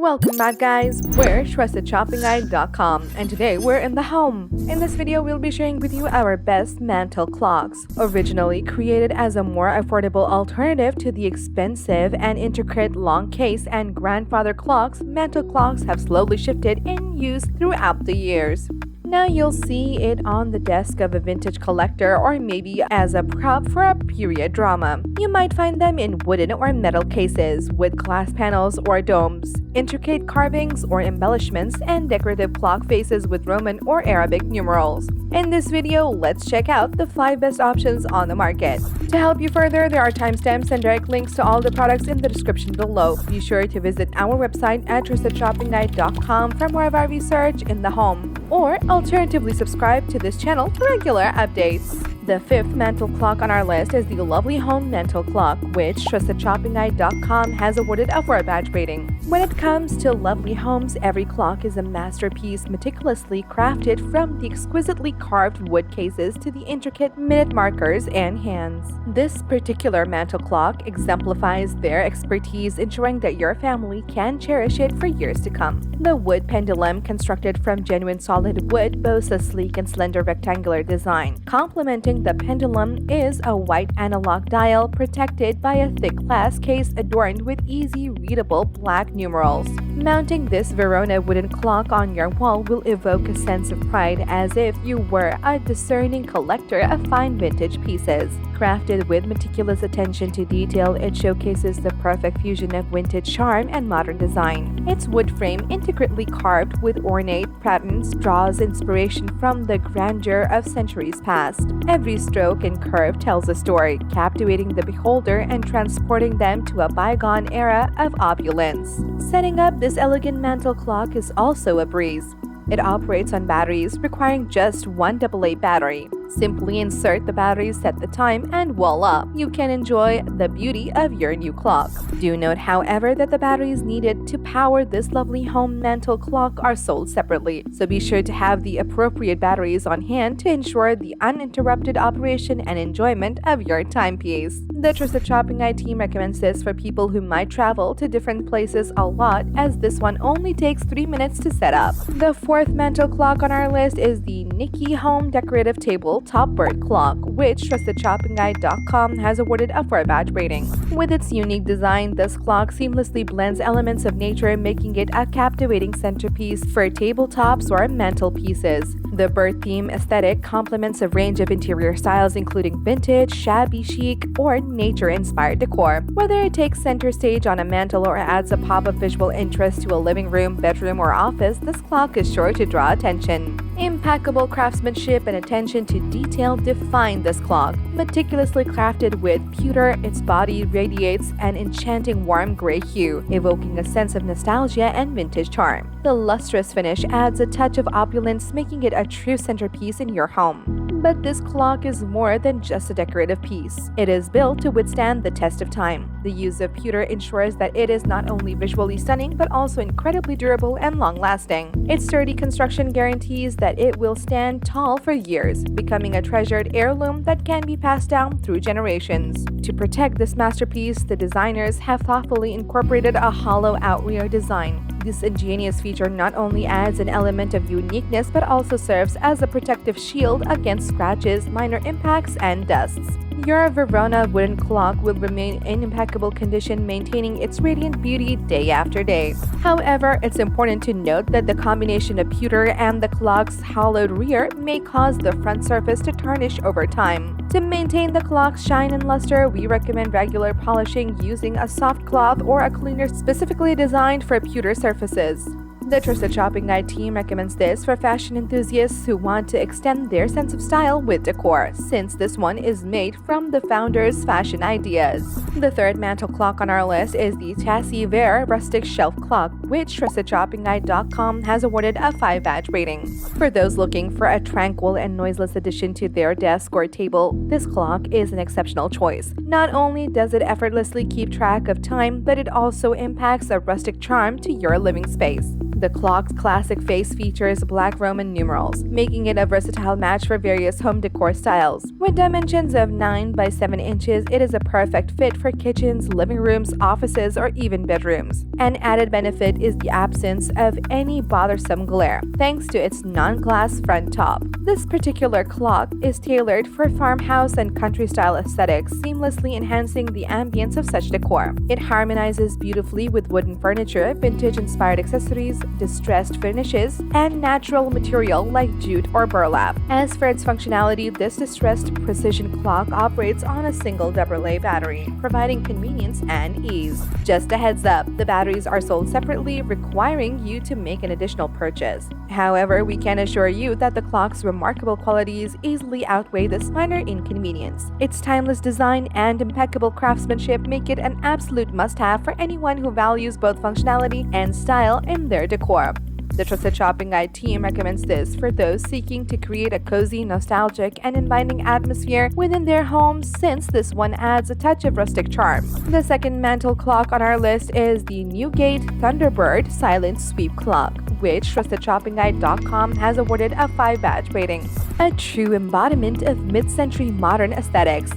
Welcome back, guys. We're TrustedShoppingGuide.com, and today we're in the home. In this video, we'll be sharing with you our best mantel clocks. Originally created as a more affordable alternative to the expensive and intricate long case and grandfather clocks, mantel clocks have slowly shifted in use throughout the years. Now you'll see it on the desk of a vintage collector or maybe as a prop for a period drama. You might find them in wooden or metal cases with glass panels or domes, intricate carvings or embellishments, and decorative clock faces with Roman or Arabic numerals. In this video, let's check out the 5 best options on the market. To help you further, there are timestamps and direct links to all the products in the description below. Be sure to visit our website at TrustedShoppingGuide.com for more of our research in the home, or alternatively subscribe to this channel for regular updates. The 5th mantel clock on our list is the Lovely Home Mantel Clock, which TrustedShoppingGuide.com has awarded a 4 badge rating. When it comes to lovely homes, every clock is a masterpiece meticulously crafted, from the exquisitely carved wood cases to the intricate minute markers and hands. This particular mantel clock exemplifies their expertise, ensuring that your family can cherish it for years to come. The wood pendulum, constructed from genuine solid wood, boasts a sleek and slender rectangular design. Complementing the pendulum is a white analog dial protected by a thick glass case adorned with easy readable black numerals. Mounting this Verona wooden clock on your wall will evoke a sense of pride, as if you were a discerning collector of fine vintage pieces. Crafted with meticulous attention to detail, it showcases the perfect fusion of vintage charm and modern design. Its wood frame, intricately carved with ornate patterns, draws inspiration from the grandeur of centuries past. Every stroke and curve tells a story, captivating the beholder and transporting them to a bygone era of opulence. Setting up this elegant mantel clock is also a breeze. It operates on batteries, requiring just one AA battery. Simply insert the batteries, set the time, and voila, you can enjoy the beauty of your new clock. Do note, however, that the batteries needed to power this lovely home mantel clock are sold separately, so be sure to have the appropriate batteries on hand to ensure the uninterrupted operation and enjoyment of your timepiece. The Trusted Shopping Guide team recommends this for people who might travel to different places a lot, as this one only takes 3 minutes to set up. The 4th mantel clock on our list is the NIKKY Home Decorative Table Thunderbird Clock, which TrustedShoppingGuide.com has awarded a 4 badge rating. With its unique design, this clock seamlessly blends elements of nature, making it a captivating centerpiece for tabletops or mantelpieces. The bird theme aesthetic complements a range of interior styles, including vintage, shabby chic, or nature-inspired decor. Whether it takes center stage on a mantel or adds a pop of visual interest to a living room, bedroom, or office, this clock is sure to draw attention. Impeccable craftsmanship and attention to detail define this clock. Meticulously crafted with pewter, its body radiates an enchanting warm gray hue, evoking a sense of nostalgia and vintage charm. The lustrous finish adds a touch of opulence, making it a true centerpiece in your home. But this clock is more than just a decorative piece. It is built to withstand the test of time. The use of pewter ensures that it is not only visually stunning but also incredibly durable and long-lasting. Its sturdy construction guarantees that it will stand tall for years, becoming a treasured heirloom that can be passed down through generations. To protect this masterpiece, the designers have thoughtfully incorporated a hollow-out rear design. This ingenious feature not only adds an element of uniqueness but also serves as a protective shield against scratches, minor impacts, and dusts. Your Verona wooden clock will remain in impeccable condition, maintaining its radiant beauty day after day. However, it's important to note that the combination of pewter and the clock's hollowed rear may cause the front surface to tarnish over time. To maintain the clock's shine and luster, we recommend regular polishing using a soft cloth or a cleaner specifically designed for pewter surfaces. The Trusted Shopping Guide team recommends this for fashion enthusiasts who want to extend their sense of style with decor, since this one is made from the founder's fashion ideas. The 3rd mantel clock on our list is the Tasse Verre Rustic Shelf Clock, which TrustedShoppingGuide.com has awarded a 5 badge rating. For those looking for a tranquil and noiseless addition to their desk or table, this clock is an exceptional choice. Not only does it effortlessly keep track of time, but it also impacts a rustic charm to your living space. The clock's classic face features black Roman numerals, making it a versatile match for various home decor styles. With dimensions of 9 by 7 inches, it is a perfect fit for kitchens, living rooms, offices, or even bedrooms. An added benefit is the absence of any bothersome glare, thanks to its non-glass front top. This particular clock is tailored for farmhouse and country-style aesthetics, seamlessly enhancing the ambience of such decor. It harmonizes beautifully with wooden furniture, vintage-inspired accessories, distressed finishes, and natural material like jute or burlap. As for its functionality, this distressed precision clock operates on a single AA battery, providing convenience and ease. Just a heads up, the batteries are sold separately, requiring you to make an additional purchase. However, we can assure you that the clock's remarkable qualities easily outweigh this minor inconvenience. Its timeless design and impeccable craftsmanship make it an absolute must-have for anyone who values both functionality and style in their decor. The Trusted Shopping Guide team recommends this for those seeking to create a cozy, nostalgic, and inviting atmosphere within their homes, since this one adds a touch of rustic charm. The second mantle clock on our list is the NEWGATE Thunderbird Silent Sweep Clock, which TrustedShoppingGuide.com has awarded a 5-badge rating. A true embodiment of mid-century modern aesthetics,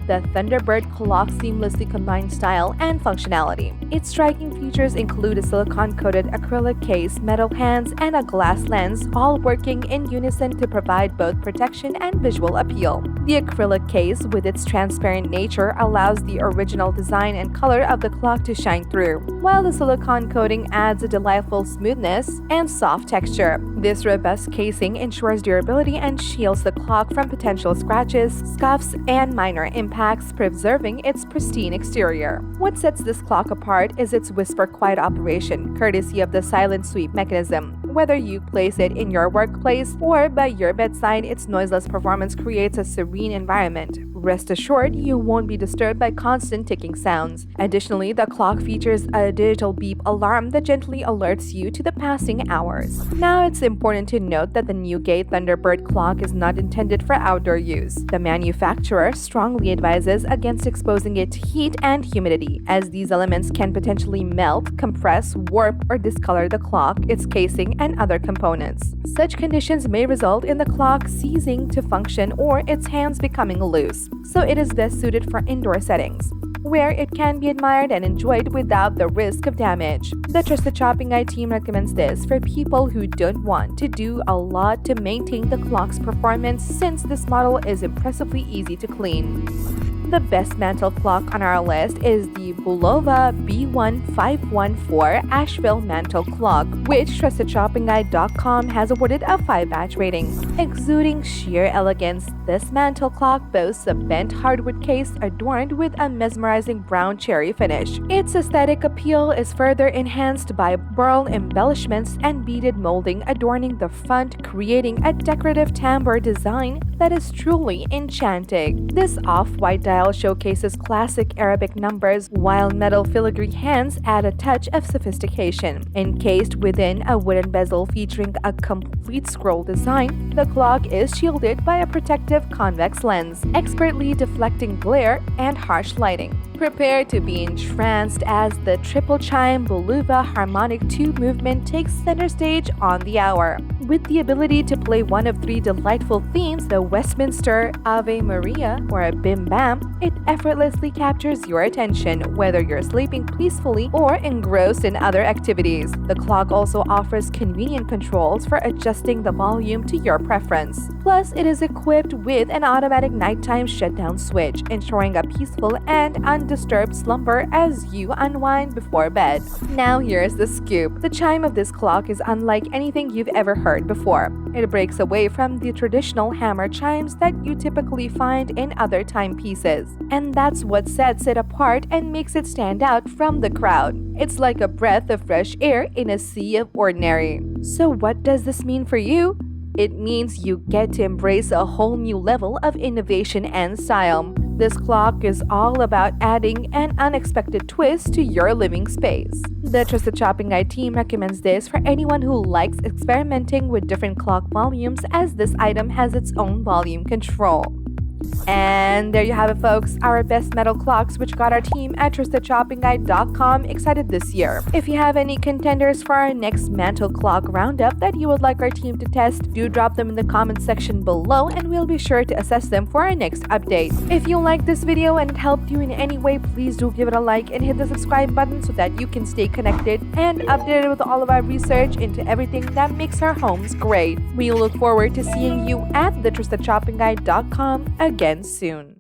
the Thunderbird clock seamlessly combines style and functionality. Its striking features include a silicone-coated acrylic case, metal hands, and a glass lens, all working in unison to provide both protection and visual appeal. The acrylic case, with its transparent nature, allows the original design and color of the clock to shine through, while the silicone coating adds a delightful smoothness and soft texture. This robust casing ensures durability and shields the clock from potential scratches, scuffs, and minor impacts, preserving its pristine exterior. What sets this clock apart is its whisper-quiet operation, courtesy of the silent sweep mechanism. Whether you place it in your workplace or by your bedside, its noiseless performance creates a serene environment. Rest assured, you won't be disturbed by constant ticking sounds. Additionally, the clock features a digital beep alarm that gently alerts you to the passing hours. Now, it's important to note that the NEWGATE Thunderbird clock is not intended for outdoor use. The manufacturer strongly advises against exposing it to heat and humidity, as these elements can potentially melt, compress, warp, or discolor the clock, its casing, and other components. Such conditions may result in the clock ceasing to function or its hands becoming loose, so it is best suited for indoor settings, where it can be admired and enjoyed without the risk of damage. The Trusted Shopping Guide team recommends this for people who don't want to do a lot to maintain the clock's performance, since this model is impressively easy to clean. The best mantle clock on our list is the Bulova B1514 Asheville Mantel Clock, which TrustedShoppingGuide.com has awarded a 5-badge rating. Exuding sheer elegance, this mantel clock boasts a bent hardwood case adorned with a mesmerizing brown cherry finish. Its aesthetic appeal is further enhanced by burl embellishments and beaded molding adorning the front, creating a decorative timbre design that is truly enchanting. This off-white dial showcases classic Arabic numbers, while metal filigree hands add a touch of sophistication. Encased within a wooden bezel featuring a complete scroll design, the clock is shielded by a protective convex lens, expertly deflecting glare and harsh lighting. Prepare to be entranced as the triple chime Bulova harmonic 2 movement takes center stage on the hour. With the ability to play one of 3 delightful themes, the Westminster, Ave Maria, or a Bim Bam, it effortlessly captures your attention, whether you're sleeping peacefully or engrossed in other activities. The clock also offers convenient controls for adjusting the volume to your preference. Plus, it is equipped with an automatic nighttime shutdown switch, ensuring a peaceful and undisturbed slumber as you unwind before bed. Now here's the scoop. The chime of this clock is unlike anything you've ever heard before. It breaks away from the traditional hammer chimes that you typically find in other timepieces, and that's what sets it apart and makes it stand out from the crowd. It's like a breath of fresh air in a sea of ordinary. So what does this mean for you? It means you get to embrace a whole new level of innovation and style. This clock is all about adding an unexpected twist to your living space. The Trusted Shopping Guide team recommends this for anyone who likes experimenting with different clock volumes, as this item has its own volume control. And there you have it, folks, our best metal clocks, which got our team at TrustedShoppingGuide.com excited this year. If you have any contenders for our next Mantel Clock roundup that you would like our team to test, do drop them in the comment section below and we'll be sure to assess them for our next update. If you liked this video and it helped you in any way, please do give it a like and hit the subscribe button so that you can stay connected and updated with all of our research into everything that makes our homes great. We look forward to seeing you at TheTrustedShoppingGuide.com again soon.